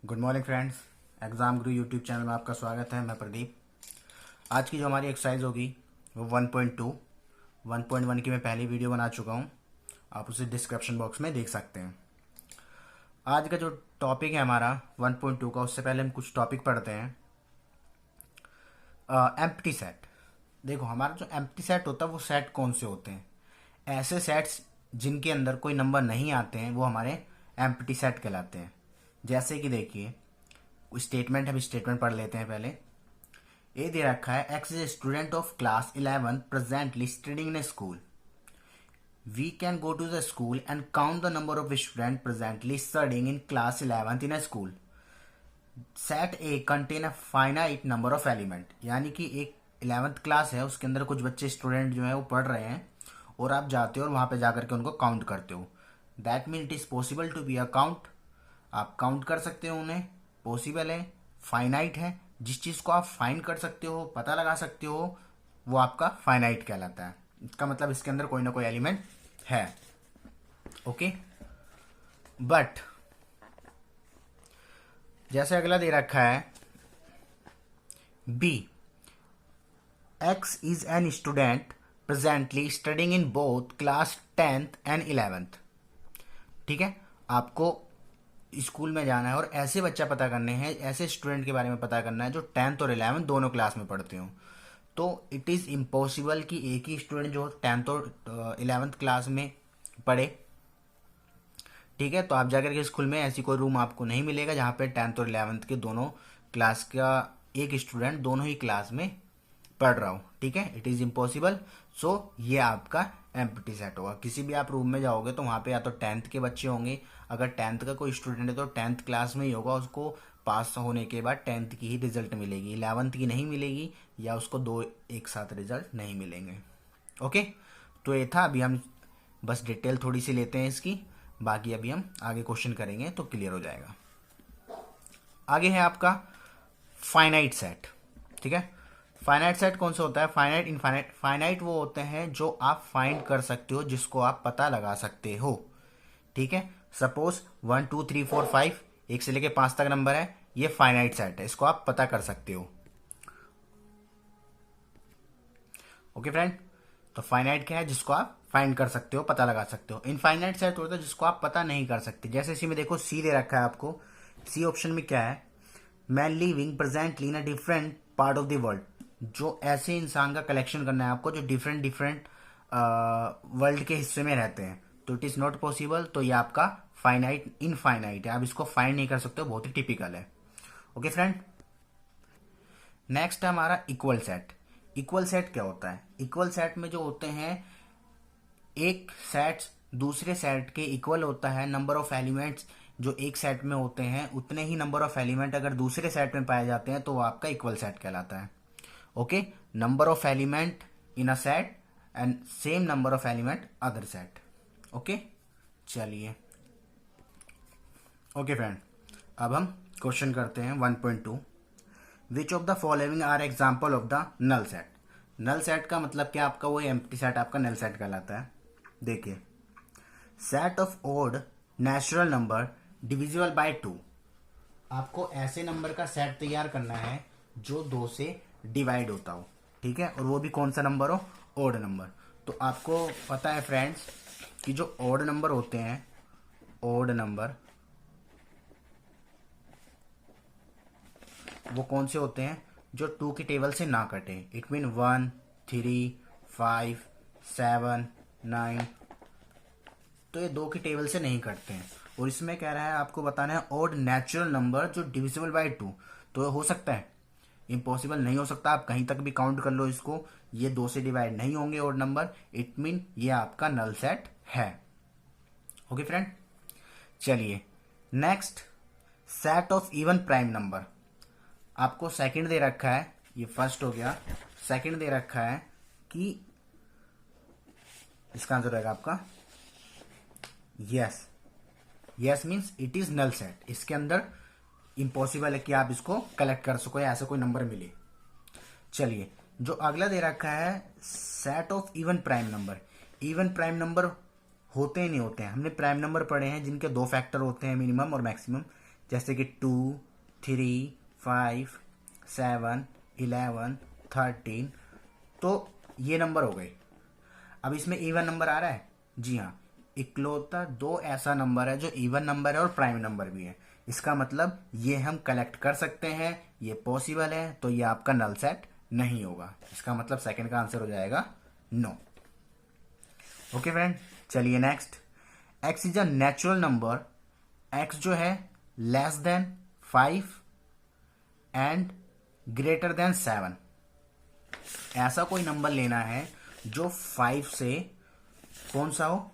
Good morning friends. Exam गुरु YouTube channel में आपका स्वागत है। मैं प्रदीप। आज की जो हमारी एक्सरसाइज होगी वो 1.2 1.1 की मैं पहली वीडियो बना चुका हूँ। आप उसे डिस्क्रिप्शन बॉक्स में देख सकते हैं। आज का जो टॉपिक है हमारा 1.2 का, उससे पहले हम कुछ टॉपिक पढ़ते हैं। Empty set. देखो, हमारा जो एम्प्टी सेट होता है वो सेट कौन से होते हैं? ऐसे सेट्स जिनके अंदर कोई नंबर नहीं आते हैं वो हमारे एम्प्टी सेट कहलाते हैं। जैसे कि देखिए, स्टेटमेंट, हम स्टेटमेंट पढ़ लेते हैं पहले। ए दे रखा है, x is student of class 11 presently studying in school. We can go to the school and count the number of student presently studying in class 11 in a school. Set A contain a finite number of element. यानी कि एक 11th class है, उसके अंदर कुछ बच्चे student जो है वो पढ़ रहे हैं और आप जाते हो और वहां पे जाकर के उनको काउंट करते हो। That mean it is possible to be a count. आप काउंट कर सकते हो उन्हें, पॉसिबल है, फाइनाइट है। जिस चीज़ को आप फाइंड कर सकते हो, पता लगा सकते हो, वो आपका फाइनाइट कहलाता है। इसका मतलब इसके अंदर कोई ना कोई एलिमेंट है। ओके, बट जैसे अगला दे रखा है, B x is an student presently studying in both class 10th and 11th। ठीक है, आपको स्कूल में जाना है और ऐसे बच्चा पता करने हैं, ऐसे स्टूडेंट के बारे में पता करना है जो 10th और 11th दोनों क्लास में पढ़ते हो। तो इट इज़ इम्पॉसिबल कि एक ही स्टूडेंट जो 10th और 11th क्लास में पढ़े। ठीक है, तो आप जाकर के स्कूल में ऐसी कोई रूम आपको नहीं मिलेगा जहाँ पे 10th और 11th के दोनों क्लास का एक स्टूडेंट दोनों ही क्लास में पढ़ रहा हो। ठीक है, इट इज़ इम्पॉसिबल। सो ये आपका एम्प्टी सेट होगा। किसी भी आप रूम में जाओगे तो वहाँ पे या तो 10th के बच्चे होंगे, अगर 10th का कोई स्टूडेंट है तो 10th क्लास में ही होगा। उसको पास होने के बाद 10th की ही रिजल्ट मिलेगी, 11th की नहीं मिलेगी, या उसको दो एक साथ रिजल्ट नहीं मिलेंगे। ओके, तो ये था। अभी हम बस डिटेल थोड़ी सी लेते हैं इसकी, बाकी अभी हम आगे क्वेश्चन करेंगे तो क्लियर हो जाएगा। आगे है आपका फाइनाइट सेट। ठीक है, फाइनाइट सेट कौन सा होता है? Finite, infinite. फाइनाइट वो होते हैं जो आप फाइंड कर सकते हो, जिसको आप पता लगा सकते हो। ठीक है, सपोज 1 2 3 4 5, 1 से लेके 5 तक नंबर है, ये फाइनाइट सेट है, इसको आप पता कर सकते हो। ओके फ्रेंड, तो फाइनाइट क्या है? जिसको आप फाइंड कर सकते हो, पता लगा सकते हो। इनफाइनाइट सेट होता है जिसको आप पता नहीं कर सकते। जैसे इसी में देखो, सी दे रखा है आपको। सी ऑप्शन में क्या है? Man living presently in a different part of the world. जो ऐसे इंसान का कलेक्शन करना है आपको जो डिफरेंट डिफरेंट वर्ल्ड के हिस्से में रहते हैं, तो इट इज नॉट पॉसिबल। तो ये आपका फाइनाइट, इनफाइनाइट है, आप इसको फाइंड नहीं कर सकते हो, बहुत ही टिपिकल है। ओके फ्रेंड, नेक्स्ट है हमारा इक्वल सेट। इक्वल सेट क्या होता है? इक्वल सेट में जो होते हैं, एक सेट दूसरे सेट के इक्वल होता है। नंबर ऑफ एलिमेंट्स जो एक सेट में होते हैं, उतने ही नंबर ऑफ एलिमेंट अगर दूसरे सेट में पाए जाते हैं तो वो आपका इक्वल सेट कहलाता है। Okay, number of element in a set and same number of element other set. Okay, चलिए। ओके फ्रेंड, अब हम क्वेश्चन करते हैं 1.2। Which of the following are example of the null set. Null set का मतलब क्या? आपका वो एम्प्टी सेट आपका नल सेट कहलाता है। देखिए, set of odd natural number divisible by 2। आपको ऐसे नंबर का सेट तैयार करना है जो 2 से डिवाइड होता हो। ठीक है, और वो भी कौन सा नंबर हो? Odd number. तो आपको पता है फ्रेंड्स कि जो ओड नंबर होते हैं, ओड नंबर वो कौन से होते हैं? जो 2 की टेबल से ना कटे। इट मीन 1 3 5 7 9, तो ये 2 की टेबल से नहीं कटते हैं। और इसमें कह रहा है आपको बताना है ओड नेचुरल नंबर जो डिविजिबल बाय 2। तो ये हो सकता है? इम्पॉसिबल नहीं हो सकता। आप कहीं तक भी काउंट कर लो इसको, ये 2 से डिवाइड नहीं होंगे ओड नंबर। इट मीन ये आपका नल सेट है। ओके फ्रेंड, चलिए next, set of even prime number. आपको सेकंड दे रखा है, ये फर्स्ट हो गया। सेकंड दे रखा है कि इसका आंसर रहेगा आपका yes. Yes means it is null set. इसके अंदर इम्पॉसिबल है कि आप इसको कलेक्ट कर सको या ऐसा कोई नंबर मिले। चलिए, जो अगला दे रखा है, set of even prime number. Even prime number होते ही नहीं होते हैं। हमने प्राइम नंबर पढ़े हैं जिनके 2 फैक्टर होते हैं, मिनिमम और मैक्सिमम। जैसे कि 2, 3, 5, 7, 11, 13, तो ये नंबर हो गए। अब इसमें इवन नंबर आ रहा है, जी हाँ, इकलौता दो ऐसा नंबर है जो इवन नंबर है और प्राइम नंबर भी है। इसका मतलब ये हम कलेक्ट कर सकते हैं, ये पॉसिबल है, तो ये आपका नल सेट नहीं होगा। इसका मतलब सेकंड का आंसर हो जाएगा नो। ओके फ्रेंड, चलिए next. X is a natural number, x जो है less than 5 and greater than 7। ऐसा कोई नंबर लेना है जो 5 से कौन सा हो,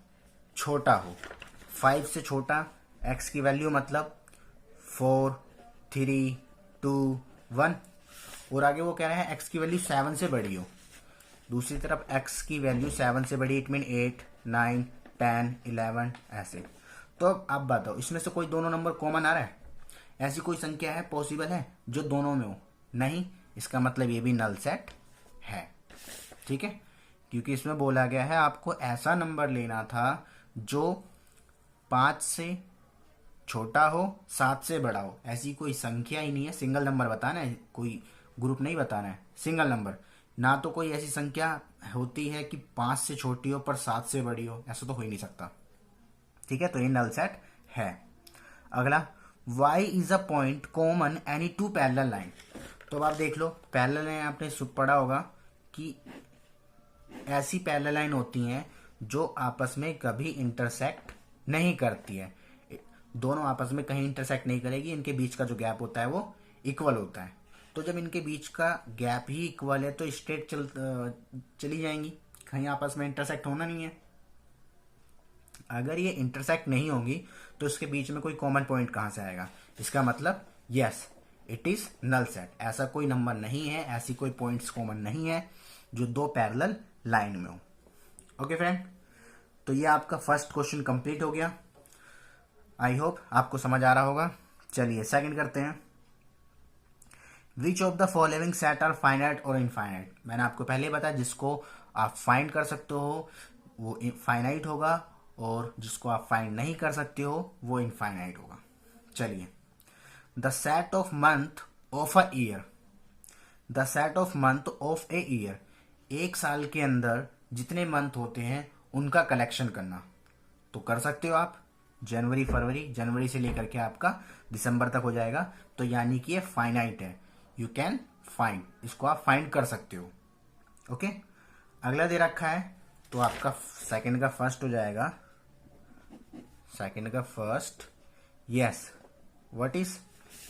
छोटा हो। 5 से छोटा, एक्स की वैल्यू मतलब 4, 3, 2, 1, और आगे वो कह रहे हैं एक्स की वैल्यू 7 से बड़ी हो। दूसरी तरफ एक्स की वैल्यू 7 से बड़ी, इट मीन 8, 9, 10, 11 ऐसे। तो अब आप बताओ इसमें से कोई दोनों नंबर कॉमन आ रहा है? ऐसी कोई संख्या है पॉसिबल है जो दोनों में हो? नहीं। इसका मतलब ये भी नल सेट है। ठीक है, क्योंकि इसमें बोला गया है आपको ऐसा नंबर लेना था जो 5 से छोटा हो, 7 से बड़ा हो। ऐसी कोई संख्या ही नहीं है। सिंगल नंबर बताना है, कोई ग्रुप नहीं बताना है, सिंगल नंबर। ना तो कोई ऐसी संख्या होती है कि 5 से छोटी हो पर 7 से बड़ी हो, ऐसा तो हो ही नहीं सकता। ठीक है, तो ये नल सेट है। अगला, y is a point common any two parallel line. तो अब आप देख लो, पैरेलल लाइन आपने पढ़ा होगा कि ऐसी पैरेलल लाइन होती हैं जो आपस में कभी इंटरसेक्ट नहीं करती है। दोनों आपस में कहीं इंटरसेक्ट नहीं करेगी, इनके बीच का जो गैप होता है वो इक्वल होता है। तो जब इनके बीच का गैप ही इक्वल है तो स्ट्रेट चली जाएंगी, कहीं आपस में इंटरसेक्ट होना नहीं है। अगर ये इंटरसेक्ट नहीं होंगी तो इसके बीच में कोई कॉमन पॉइंट कहां से आएगा? इसका मतलब yes, it is null set. ऐसा कोई नंबर नहीं है, ऐसी कोई पॉइंट्स कॉमन नहीं है जो दो पैरेलल लाइन में हो। ओके फ्रेंड, तो ये आपका फर्स्ट क्वेश्चन कंप्लीट हो गया। आई होप आपको समझ आ रहा होगा। चलिए सेकंड करते हैं। Which of the following set are finite और इनफाइनाइट? मैंने आपको पहले बताया जिसको आप फाइंड कर सकते हो वो फाइनाइट होगा, और जिसको आप फाइंड नहीं कर सकते हो वो इनफाइनाइट होगा। चलिए, the set of month of a year, the set of month of a year, एक साल के अंदर जितने मंथ होते हैं उनका कलेक्शन करना। तो कर सकते हो आप, जनवरी फरवरी, जनवरी से लेकर के आपका दिसंबर तक हो जाएगा। तो यानी कि ये फाइनाइट है, यू कैन फाइंड, इसको आप फाइंड कर सकते हो। ओके, अगला दे रखा है तो आपका सेकंड का फर्स्ट हो जाएगा, सेकंड का फर्स्ट, यस, व्हाट इज,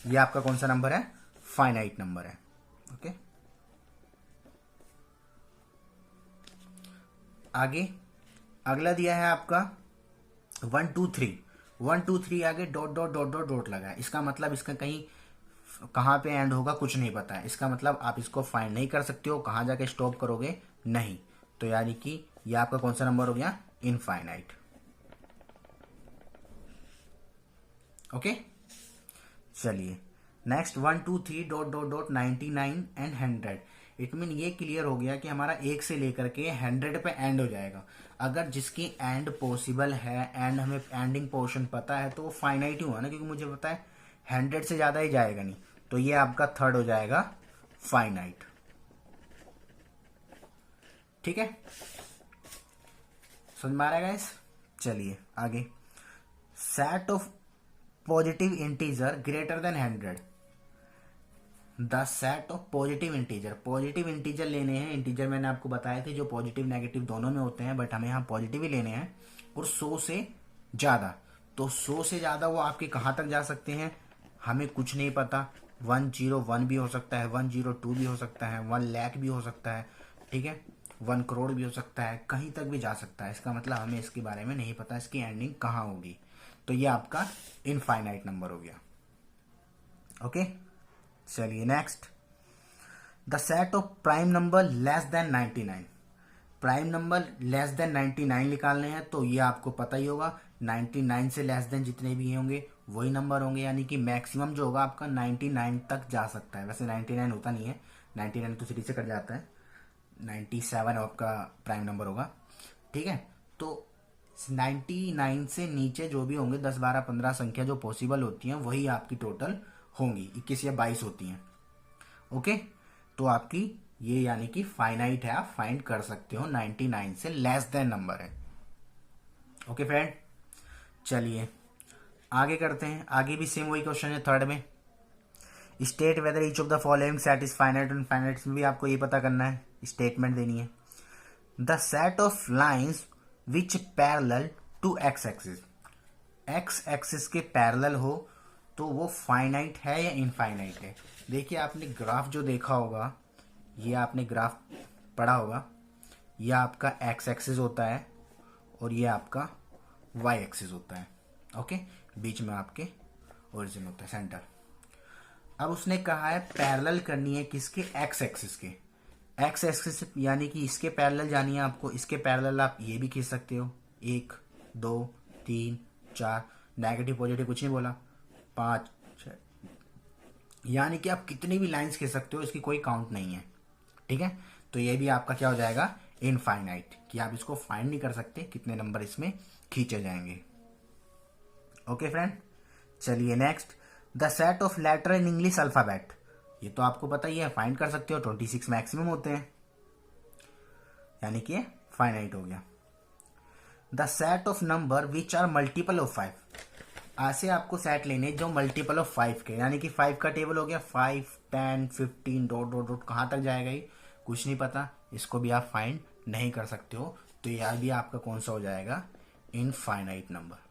ये आपका कौन सा नंबर है? फाइनाइट नंबर है। ओके, आगे अगला दिया है आपका 1 2 3, 1 2 3 आगे dot dot dot dot dot लगा है। इसका मतलब इसका कहीं कहाँ पे एंड होगा कुछ नहीं पता है। इसका मतलब आप इसको फाइंड नहीं कर सकते हो, कहाँ जाके स्टॉप करोगे नहीं। तो यानी कि ये आपका कौन सा नंबर हो गया? इनफाइनाइट। ओके, चलिए next 1 2 3 dot dot dot 99 and 100। It mean ये क्लियर हो गया कि हमारा एक से लेकर के 100 पे एंड हो जाएगा। अगर जिसकी एंड पॉसिबल है एंड हमें एंडिंग पोर्शन पता है तो वो फाइनाइट ही हुआ ना, क्योंकि मुझे पता है 100 से ज्यादा ही जाएगा नहीं। तो ये आपका थर्ड हो जाएगा फाइनाइट। ठीक है, समझ में आ रहा है गाइस? चलिए आगे, set of positive integer greater than 100, the set of positive integer. Positive integer लेने हैं, इंटीजर मैंने आपको बताए थे जो पॉजिटिव नेगेटिव दोनों में होते हैं, बट हमें यहाँ पॉजिटिव ही लेने हैं, और 100 से ज्यादा। तो 100 से ज्यादा वो आपके कहाँ तक जा सकते हैं हमें कुछ नहीं पता। 101 भी हो सकता है, 102 भी हो सकता है, 1 लाख भी हो सकता है, ठीक है, 1 करोड़ भी हो सकता है, कहीं तक भी जा सकता है। इसका मतलब हमें इसके बारे में नहीं पता इसकी एंडिंग कहाँ होगी। तो ये आपका इनफाइनाइट नंबर हो गया। ओके, चलिए next, the set of prime number less than 99। Prime number less than 99 निकालने हैं तो ये आपको पता ही होगा, 99 से लेस देन जितने भी होंगे वही नंबर होंगे। यानी कि मैक्सिमम जो होगा आपका 99 तक जा सकता है। वैसे 99 होता नहीं है, 99 तो 3 से कट जाता है, 97 आपका प्राइम नंबर होगा। ठीक है, तो 99 से नीचे जो भी होंगे 10 12 15 संख्या जो पॉसिबल होती हैं वही आपकी टोटल होंगी, 21 या 22 होती हैं। ओके, तो आपकी ये यानी कि फाइनाइट है, आप फाइंड कर सकते हो, 99 से लेस देन नंबर है। ओके फ्रेंड, चलिए आगे करते हैं। आगे भी सेम वही क्वेश्चन है थर्ड में। State whether each of the following set is finite और इनफाइनाइट में भी आपको ये पता करना है, स्टेटमेंट देनी है। The set of lines which parallel to x axis, x axis के पैरेलल हो तो वो फाइनाइट है या इनफाइनाइट है। देखिए आपने ग्राफ जो देखा होगा, ये आपने ग्राफ पढ़ा होगा, यह आपका एक्स एक्सिस होता है और ये आपका वाई एक्सिस होता है। ओके, बीच में आपके ओरिजिन होता है, सेंटर। अब उसने कहा है पैरेलल करनी है किसके, एक्स एक्सिस के। एक्स एक्सिस यानी कि इसके पैरेलल जानी है आपको, इसके पैरेलल आप ये भी खींच सकते हो, 1 2 3 4, नेगेटिव पॉजिटिव कुछ नहीं बोला, 5 6, यानी कि आप कितनी भी लाइंस खींच सकते हो, इसकी कोई काउंट नहीं है। ठीक है, तो ये भी आपका क्या हो जाएगा, इनफाइनाइट, कि आप इसको फाइंड नहीं कर सकते कितने नंबर इसमें खींचे जाएंगे। ओके फ्रेंड, चलिए next, the set of letter in English alphabet, ये तो आपको पता ही है, फाइंड कर सकते हो, 26 मैक्सिमम होते हैं, यानी कि फाइनाइट हो गया। The set of number which are multiple of 5, ऐसे आपको सेट लेने जो मल्टीपल ऑफ 5 के, यानी कि 5 का टेबल हो गया, 5 10 15 डॉट डॉट डॉट, कहाँ तक जाएगा ये कुछ नहीं पता, इसको भी आप फाइंड नहीं कर सकते हो, तो यह भी आपका कौन सा हो जाएगा, इनफाइनाइट नंबर।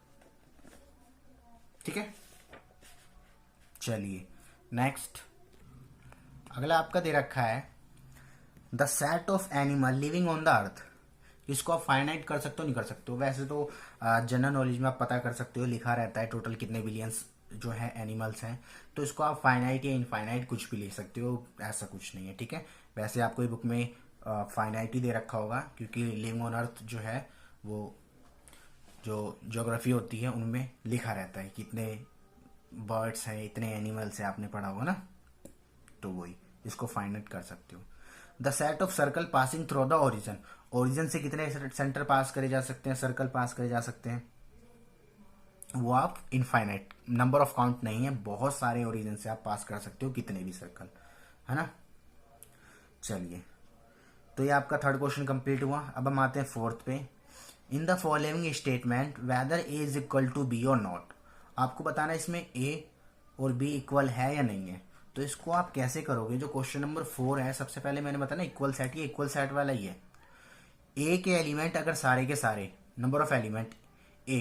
ठीक है, चलिए नेक्स्ट, अगला आपका दे रखा है the set of animal living on the earth, इसको आप फाइनाइट कर सकते हो नहीं कर सकते हो, वैसे तो जनरल नॉलेज में आप पता कर सकते हो, लिखा रहता है टोटल कितने बिलियंस जो है एनिमल्स हैं, तो इसको आप फाइनाइट या इनफाइनाइट कुछ भी लिख सकते हो, ऐसा कुछ नहीं है। ठीक है, वैसे आपको ये बुक में फाइनाइट ही दे रखा होगा, क्योंकि लिविंग ऑन अर्थ जो है वो जो ज्योग्राफी होती है उनमें लिखा रहता है कितने बर्ड्स हैं, इतने एनिमल्स हैं, आपने पढ़ा होगा ना, तो वही इसको फाइंड कर सकते हो। The set of circle passing through the origin, origin से कितने सेंटर पास करे जा सकते हैं, सर्कल पास करे जा सकते हैं, वो आप इनफाइनाइट, नंबर ऑफ काउंट नहीं है, बहुत सारे ओरिजिन से आप पास कर सकते हो कितने भी सर्कल, है ना। चलिए, तो ये आपका थर्ड क्वेश्चन कंप्लीट हुआ। अब हम आते हैं फोर्थ पे। In the following statement whether A is equal to B और नॉट, आपको बताना है इसमें ए और बी इक्वल है या नहीं है। तो इसको आप कैसे करोगे, जो क्वेश्चन नंबर 4 है, सबसे पहले मैंने बताया ना इक्वल सेट, ये इक्वल सेट वाला ही है। ए के एलिमेंट अगर सारे के सारे, number of element A,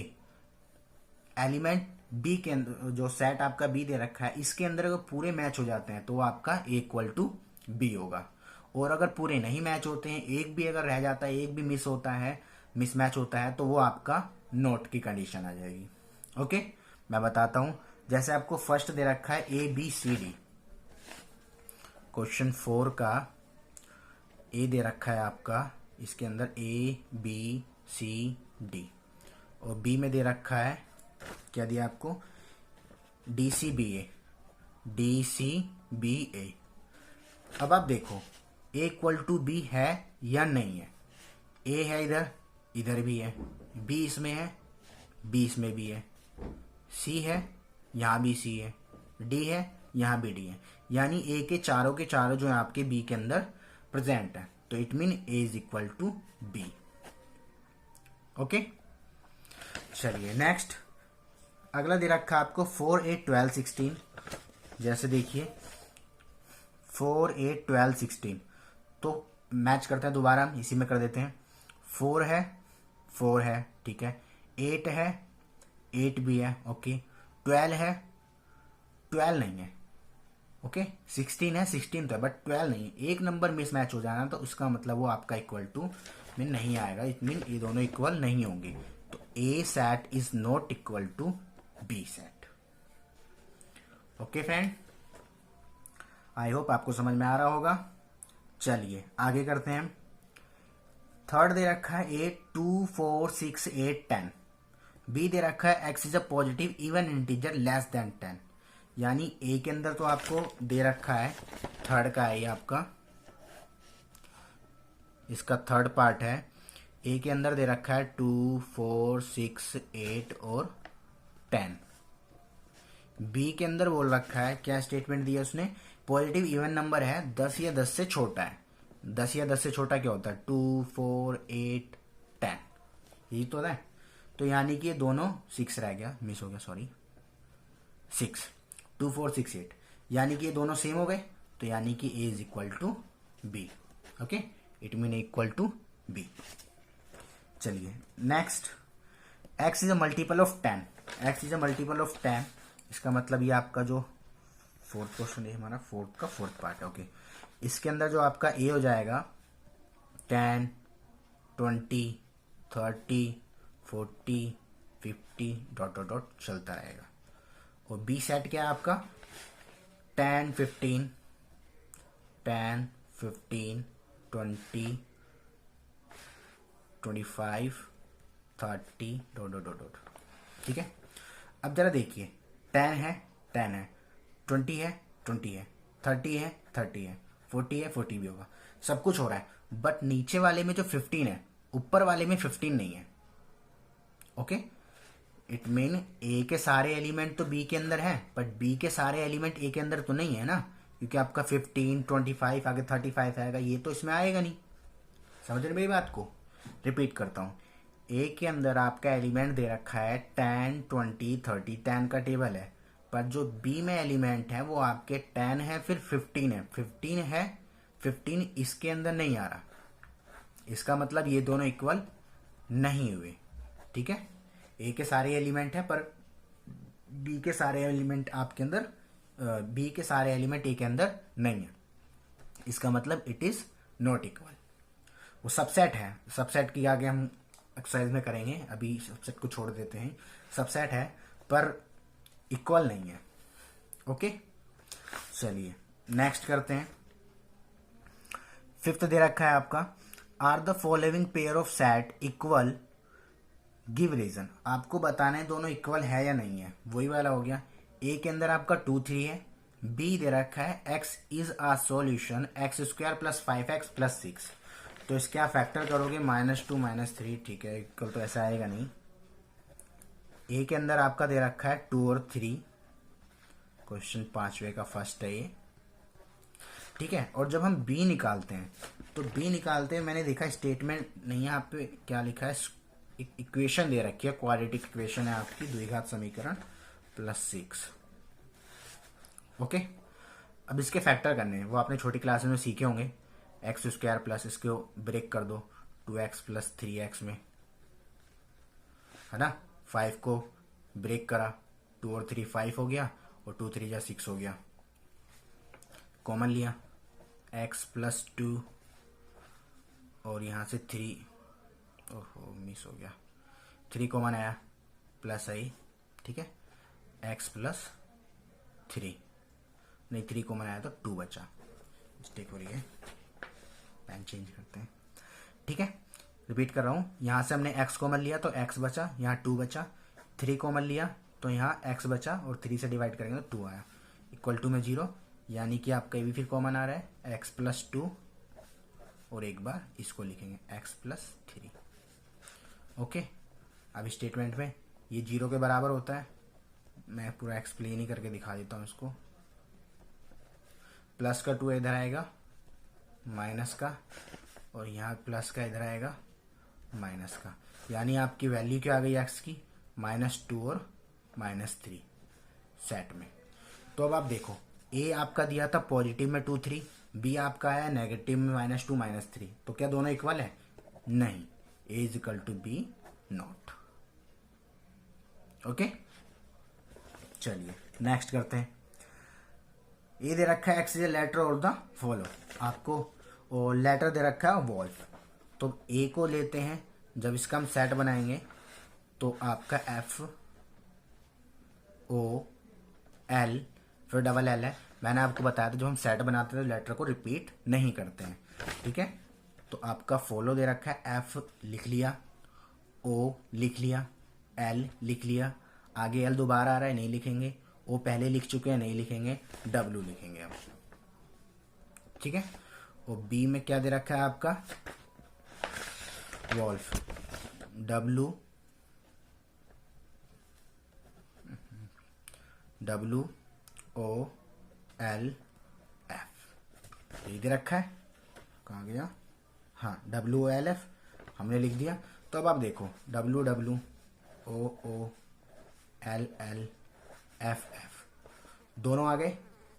element B के अंदर, जो सेट आपका बी दे रखा है, इसके अंदर अगर पूरे मैच हो जाते हैं तो आपका ए इक्वल टू बी होगा, और अगर पूरे नहीं मैच होते हैं, एक भी अगर रह जाता है, एक भी मिस होता है, मिसमैच होता है, तो वो आपका नोट की कंडीशन आ जाएगी। ओके, मैं बताता हूं, जैसे आपको फर्स्ट दे रखा है A B C D, question 4 का ए दे रखा है आपका, इसके अंदर ए बी सी डी, और बी में दे रखा है, क्या दिया आपको, D C B A, D C B A. अब आप देखो ए इक्वल टू बी है या नहीं है, ए है इधर, इधर भी है, बी इसमें है, बी इसमें भी है, सी है, यहाँ भी सी है, डी है, यहाँ भी डी है, यानी ए के चारों जो है आपके बी के अंदर प्रेजेंट है, तो it mean A is equal to B. Okay, चलिए नेक्स्ट, अगला दे रखा आपको 4 8 12 16, जैसे देखिए 4 8 12 16, तो मैच करते हैं, दोबारा हम इसी में कर देते हैं, 4 है, ठीक है, 8 है, 8 भी है, ओके, 12 है, 12 नहीं है, ओके, 16 है, 16 तो है, बट 12 नहीं है, एक नंबर मिस मैच हो जाना, तो उसका मतलब वो आपका इक्वल टू में नहीं आएगा, इट मीन ये दोनों इक्वल नहीं होंगे, तो A set is not equal to B set. Okay friend, I hope आपको समझ में आ रहा होगा। चलिए आगे करते हैं। थर्ड दे रखा है 8 2 4 6 8 10, बी दे रखा है x is a positive even integer less than 10, यानी ए के अंदर तो आपको दे रखा है, थर्ड का है ये आपका, इसका थर्ड पार्ट है ए के अंदर दे रखा है 2, 4, 6, 8 और 10। बी के अंदर बोल रखा है, क्या स्टेटमेंट दिया उसने, पॉजिटिव इवन नंबर है, 10 या 10 से छोटा है। 10 या 10 से छोटा क्या होता है, 2, 4, 8, 10, यही तो है। तो यानी कि ये दोनों 6 रह गया, मिस हो गया, सॉरी, 6, 2, 4, 6, 8, यानी कि ये दोनों सेम हो गए। तो यानी कि A is equal to B. Okay, it mean equal to B. चलिए next, x is a multiple of 10। x is a multiple of 10, इसका मतलब ये आपका जो फोर्थ क्वेश्चन है हमारा, फोर्थ का फोर्थ पार्ट है। ओके, इसके अंदर जो आपका ए हो जाएगा 10, 20, 30, 40, 50 डॉट डॉट डॉट चलता रहेगा। और बी सेट क्या है आपका, 10, 15, 10, 15, 20, 25, 30 डॉट डॉट डॉट डॉट। ठीक है, अब जरा देखिए, 10 है 10 है, 20 है 20 है, 30 है 30 है, 40 है 40 भी होगा, सब कुछ हो रहा है। बट नीचे वाले में जो 15 है, ऊपर वाले में 15 नहीं है। ओके, इट मीन ए के सारे एलिमेंट तो बी के अंदर है, बट बी के सारे एलिमेंट ए के अंदर तो नहीं है ना, क्योंकि आपका 15, 25 आगे 35 आएगा, ये तो इसमें आएगा नहीं। समझ रहे मेरी बात को, रिपीट करता हूँ, ए के अंदर आपका एलिमेंट दे रखा है 10, 20, 30, 10 का टेबल है, पर जो बी में एलिमेंट है वो आपके 10 है, फिर 15 है, 15 है, 15 इसके अंदर नहीं आ रहा। इसका मतलब ये दोनों इक्वल नहीं हुए। ठीक है, ए के सारे एलिमेंट है पर बी के सारे एलिमेंट आपके अंदर, बी के सारे एलिमेंट ए के अंदर नहीं है। इसका मतलब इट इज नॉट इक्वल। वो सबसेट है, सबसेट की आगे हम एक्सरसाइज में करेंगे, अभी सबसेट को छोड़ देते हैं। सबसेट है पर इक्वल नहीं है। ओके, चलिए नेक्स्ट करते हैं। फिफ्थ दे रखा है आपका, are the following pair of set equal, give reason. आपको बताना है दोनों इक्वल है या नहीं है, वही वाला हो गया। ए के अंदर आपका 2, 3 है, बी दे रखा है x is a solution x² + 5x + 6। तो इसके आप फैक्टर करोगे -2 -3, ठीक है, इक्वल तो ऐसा आएगा नहीं। ए के अंदर आपका दे रखा है 2 और 3, क्वेश्चन 5वें का फर्स्ट है ये। ठीक है, और जब हम बी निकालते हैं तो बी निकालते हैं, मैंने देखा स्टेटमेंट नहीं है यहाँ पे, क्या लिखा है, इक्वेशन दे रखी है, क्वाड्रेटिक इक्वेशन है आपकी, द्विघात समीकरण +6। ओके, अब इसके फैक्टर करने हैं, वो आपने छोटी क्लास में सीखे होंगे। x² प्लस इसको ब्रेक कर दो 2x + 3x में, है ना। 5 को ब्रेक करा, 2 और 3 5 हो गया, और 2 3 = 6 हो गया। कॉमन लिया x + 2 और यहाँ से 3, ओहो मिस हो गया, 3 कॉमन आया, प्लस आई, ठीक है, x + 3 नहीं, 3 कॉमन आया तो 2 बचा, मिस्टेक हो रही है, पेन चेंज करते हैं। ठीक है, रिपीट कर रहा हूँ, यहाँ से हमने x कॉमन लिया तो x बचा, यहाँ 2 बचा, 3 कॉमन लिया तो यहाँ x बचा, और 3 से डिवाइड करेंगे तो 2 आया, इक्वल टू में 0, यानी कि आपका ये भी फिर कॉमन आ रहा है x + 2, और एक बार इसको लिखेंगे x + 3। ओके, अब स्टेटमेंट में ये 0 के बराबर होता है, मैं पूरा एक्सप्लेन ही करके दिखा देता हूँ इसको। प्लस का 2 इधर आएगा, माइनस का, और यहाँ प्लस का इधर आएगा, माइनस का, यानी आपकी वैल्यू क्या आ गई x की, -2 और -3 सेट में। तो अब आप देखो, a आपका दिया था पॉजिटिव में 2 3, b आपका आया नेगेटिव में -2 -3, तो क्या दोनों इक्वल है, नहीं, a = b नॉट। ओके, चलिए नेक्स्ट करते हैं। ये दे रखा है x इज लेटर और द फॉलो, आपको और लेटर दे रखा है वॉल्फ, तो a को लेते हैं, जब इसका हम सेट बनाएंगे तो आपका FOL, फिर डबल L है। मैंने आपको बताया था जब हम सेट बनाते हैं तो लेटर को रिपीट नहीं करते हैं। ठीक है, तो आपका फॉलो दे रखा है, F लिख लिया, O लिख लिया, L लिख लिया, आगे L दोबारा आ रहा है नहीं लिखेंगे, O पहले लिख चुके हैं नहीं लिखेंगे, W लिखेंगे अब। ठीक है, और B में क्या दे रखा है आपका wolf, W O L F, ये दे रखा है, कहाँ गया, हाँ WOLF हमने लिख दिया। तो अब आप देखो WOOLLFF दोनों आ गए,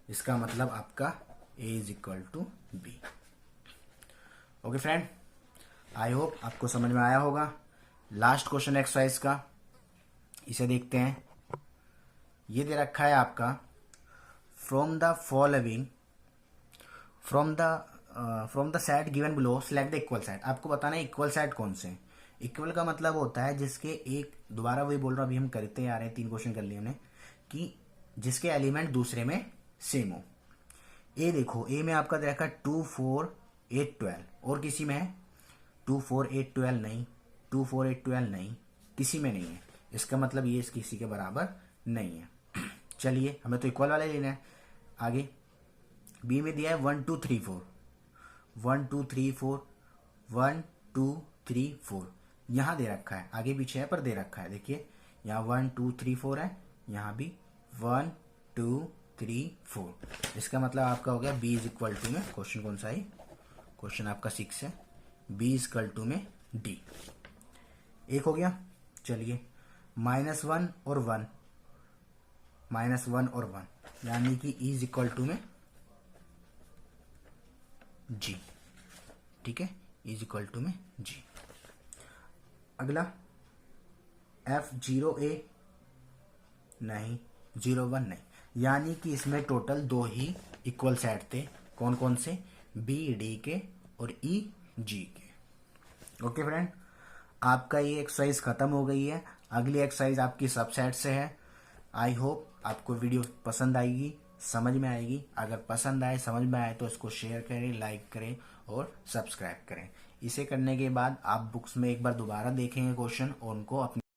इसका मतलब आपका A is equal to B। Okay friend, I hope आपको समझ में आया होगा। लास्ट क्वेश्चन एक्सरसाइज का, इसे देखते हैं। ये दे रखा है आपका from the following from the set given below select the equal set. आपको बताना है इक्वल सेट कौन से। इक्वल का मतलब होता है जिसके एक, दोबारा वही बोल रहा हूँ, अभी हम करते आ रहे हैं, 3 क्वेश्चन कर लिए हमने, कि जिसके एलिमेंट दूसरे में सेम हो। ए देखो, ए में आपका दे रखा है 2 4 8 12, और किसी में है 2 4 8 12 नहीं, 2 4 8 12 नहीं, किसी में नहीं है। इसका मतलब ये किसी के बराबर नहीं है। चलिए, हमें तो इक्वल वाले लेना है। आगे बी में दिया है 1 2 3 4, 1 2 3 4, 1 2 3 4, यहाँ दे रखा है, आगे पीछे है पर दे रखा है। देखिए यहाँ 1 2 3 4 है, यहाँ भी 1 2 3 4। इसका मतलब आपका हो गया बी इज इक्वल टू में, क्वेश्चन कौन सा है, क्वेश्चन आपका 6 है, बी इज इक्वल टू में डी। एक हो गया। चलिए -1 और 1, -1 और 1, यानी कि ई इज इक्वल टू में जी। ठीक है, इज इक्वल टू में जी। अगला F0A नहीं, 01 नहीं, यानी कि इसमें टोटल 2 ही इक्वल सेट थे। कौन कौन से, B D के और E G के। ओके फ्रेंड, आपका ये एक्सरसाइज खत्म हो गई है। अगली एक्सरसाइज आपकी सबसेट से है। आई होप आपको वीडियो पसंद आएगी, समझ में आएगी। अगर पसंद आए, समझ में आए तो इसको शेयर करें, लाइक करें और सब्सक्राइब करें। इसे करने के बाद आप बुक्स में एक बार दोबारा देखेंगे क्वेश्चन और उनको अपने